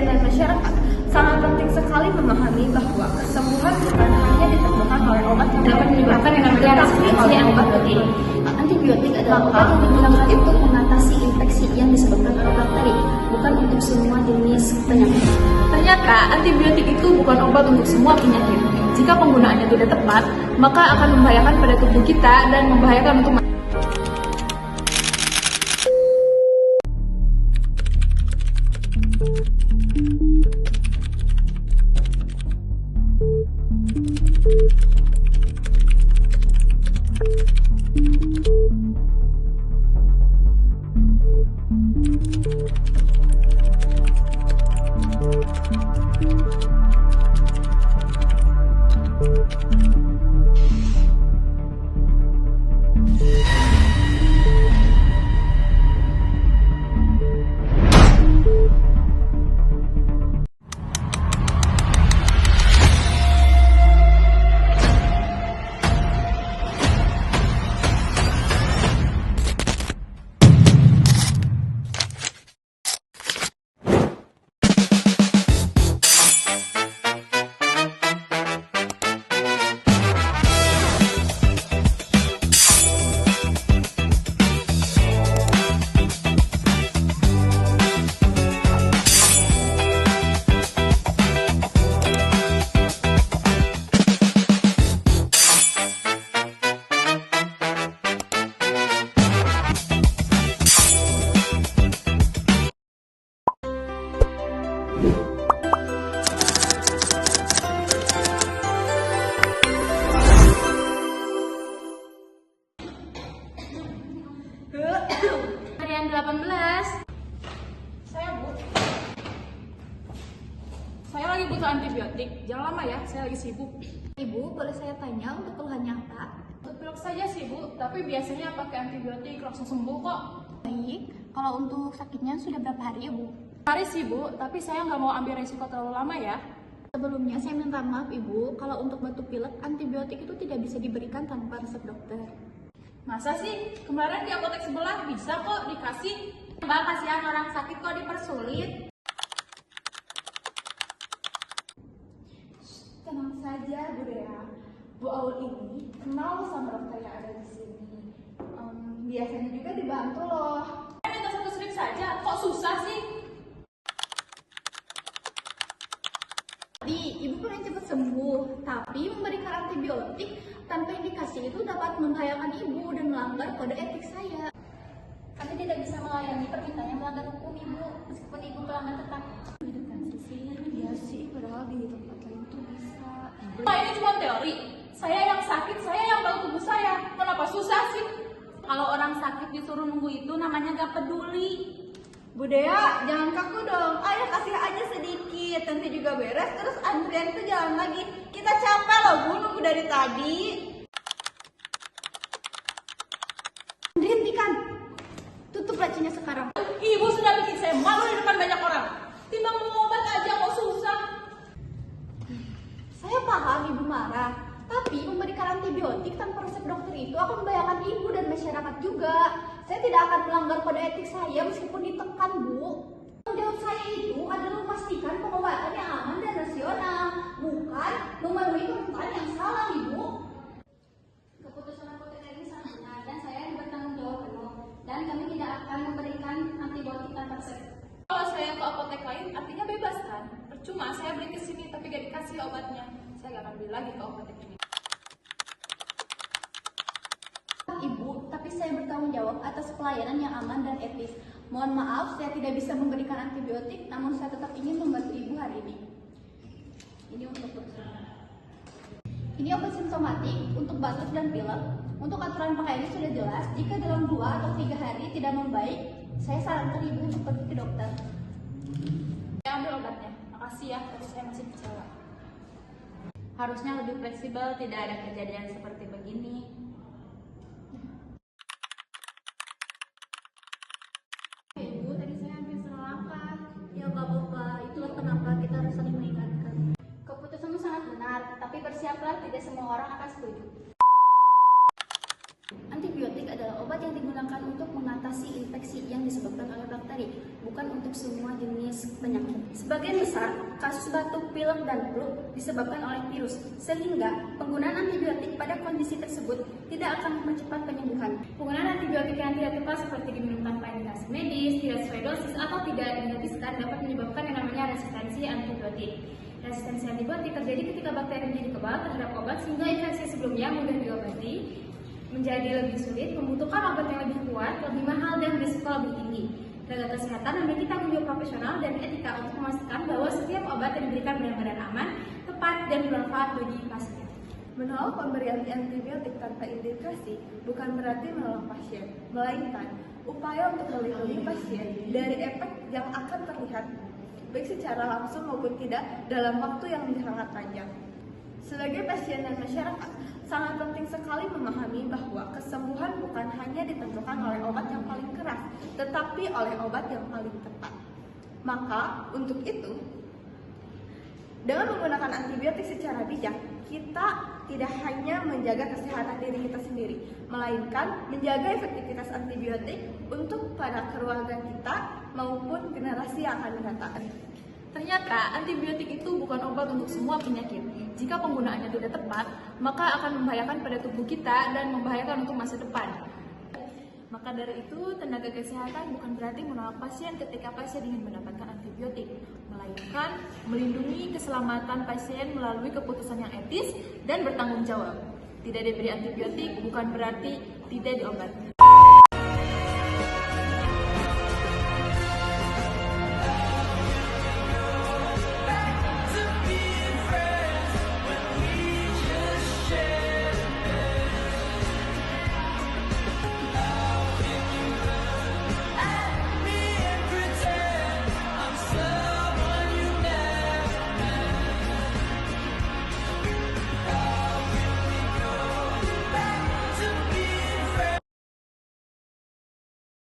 pasien dan masyarakat, sangat penting sekali memahami bahwa kesembuhan bukan hanya ditemukan oleh obat yang dapat menyebabkan yang namanya reaksi oleh antibiotik. Antibiotik adalah obat yang digunakan untuk mengatasi infeksi yang disebabkan oleh bakteri, bukan untuk semua jenis penyakit. Ternyata antibiotik itu bukan obat untuk semua penyakit. Jika penggunaannya tidak tepat, maka akan membahayakan pada tubuh kita dan membahayakan untuk Harian 18. Saya lagi butuh antibiotik. Jangan lama ya, saya lagi sibuk. Ibu, boleh saya tanya untuk keluhannya apa? Untuk pilek saja sih Bu, tapi biasanya pakai antibiotik langsung sembuh kok. Baik, kalau untuk sakitnya sudah berapa hari ya Bu? Hari sih Bu, tapi saya nggak mau ambil resiko terlalu lama ya. Sebelumnya saya minta maaf Ibu, kalau untuk batuk pilek antibiotik itu tidak bisa diberikan tanpa resep dokter. Masa sih? Kemarin di apotek sebelah bisa kok dikasih. Mbak, kasihan orang sakit kok dipersulit. Tenang saja Bu Dea. Bu Aul ini kenal sama dokter yang ada di sini. Biasanya juga dibantu loh. Saya minta satu strip saja, kok susah sih? Ibu pengen cepat sembuh, tapi memberikan antibiotik tanpa indikasi itu dapat membahayakan ibu dan melanggar kode etik saya. Kami tidak bisa melayani permintaan yang melanggar hukum Ibu, meskipun Ibu pelanggan tetap. Itu kan sih, iya sih, padahal di tempat lain tuh bisa. Nah, ini cuma teori. Saya yang sakit, saya yang tahu tubuh saya. Kenapa susah sih? Kalau orang sakit disuruh nunggu itu namanya gak peduli. Bu Dea, jangan kaku dong. Ayo kasih aja sedikit, nanti juga beres. Terus antrian itu jalan lagi. Kita capek loh Bu, nunggu dari tadi. Dihentikan. Tutup lacinya sekarang. Ibu sudah bikin saya malu di depan banyak orang. Timbang mau obat aja kok susah. Saya paham Ibu marah, tapi memberikan antibiotik tanpa resep dokter itu akan membahayakan Ibu dan masyarakat juga. Saya tidak akan melanggar kode etik saya meskipun ditekan, Bu. Tanggung jawab saya itu adalah memastikan pengobatan yang aman dan rasional, bukan memenuhi permintaan yang salah, Ibu. Keputusan apotek ini sangat benar dan saya bertanggung jawab penuh. Dan kami tidak akan memberikan antibiotik tanpa resep. Kalau saya ke apotek lain, artinya bebas kan? Percuma saya beli ke sini tapi gak dikasih obatnya. Saya gak akan beli lagi ke apotek ini. Ibu, tapi saya bertanggung jawab atas pelayanan yang aman dan etis. Mohon maaf, saya tidak bisa memberikan antibiotik, namun saya tetap ingin membantu Ibu hari ini. Ini untuk Ini obat simptomatik untuk batuk dan pilek. Untuk aturan pakaiannya sudah jelas. Jika dalam 2 atau 3 hari tidak membaik, saya sarankan Ibu untuk pergi ke dokter. Saya ambil obatnya. Makasih ya, tapi saya masih kecewa. Harusnya lebih fleksibel, tidak ada kejadian seperti begini. Ibu, tadi saya hampir salah langkah. Ya gak apa-apa, itulah kenapa kita harus saling mengingatkan. Keputusanmu sangat benar, tapi bersiaplah tidak semua orang akan setuju. Antibiotik adalah obat yang digunakan untuk mengatasi infeksi infeksi yang disebabkan oleh bakteri, bukan untuk semua jenis penyakit. Sebagian besar kasus batuk, pilek, dan flu disebabkan oleh virus, sehingga penggunaan antibiotik pada kondisi tersebut tidak akan mempercepat penyembuhan. Penggunaan antibiotik yang tidak tepat seperti diminum tanpa indikasi medis, tidak sesuai dosis, atau tidak dihabiskan dapat menyebabkan yang namanya resistensi antibiotik. Resistensi antibiotik terjadi ketika bakteri menjadi kebal terhadap obat sehingga infeksi sebelumnya mudah diobati menjadi lebih sulit, membutuhkan obat yang lebih kuat, lebih mahal, dan berisiko lebih tinggi. Tenaga kesehatan memiliki tanggung jawab profesional dan etika untuk memastikan bahwa setiap obat yang diberikan benar-benar aman, tepat, dan bermanfaat bagi pasien. Menolak pemberian antibiotik tanpa indikasi bukan berarti menolak pasien, melainkan upaya untuk melindungi pasien dari efek yang akan terlihat baik secara langsung maupun tidak dalam waktu yang sangat panjang. Sebagai pasien dan masyarakat, sangat penting sekali memahami bahwa kesembuhan bukan hanya ditentukan oleh obat yang paling keras, tetapi oleh obat yang paling tepat. Maka, untuk itu, dengan menggunakan antibiotik secara bijak, kita tidak hanya menjaga kesehatan diri kita sendiri, melainkan menjaga efektivitas antibiotik untuk para keluarga kita maupun generasi yang akan datang. Ternyata antibiotik itu bukan obat untuk semua penyakit. Jika penggunaannya tidak tepat, maka akan membahayakan pada tubuh kita dan membahayakan untuk masa depan. Maka dari itu, tenaga kesehatan bukan berarti menolak pasien ketika pasien ingin mendapatkan antibiotik, melainkan melindungi keselamatan pasien melalui keputusan yang etis dan bertanggung jawab. Tidak diberi antibiotik bukan berarti tidak diobati.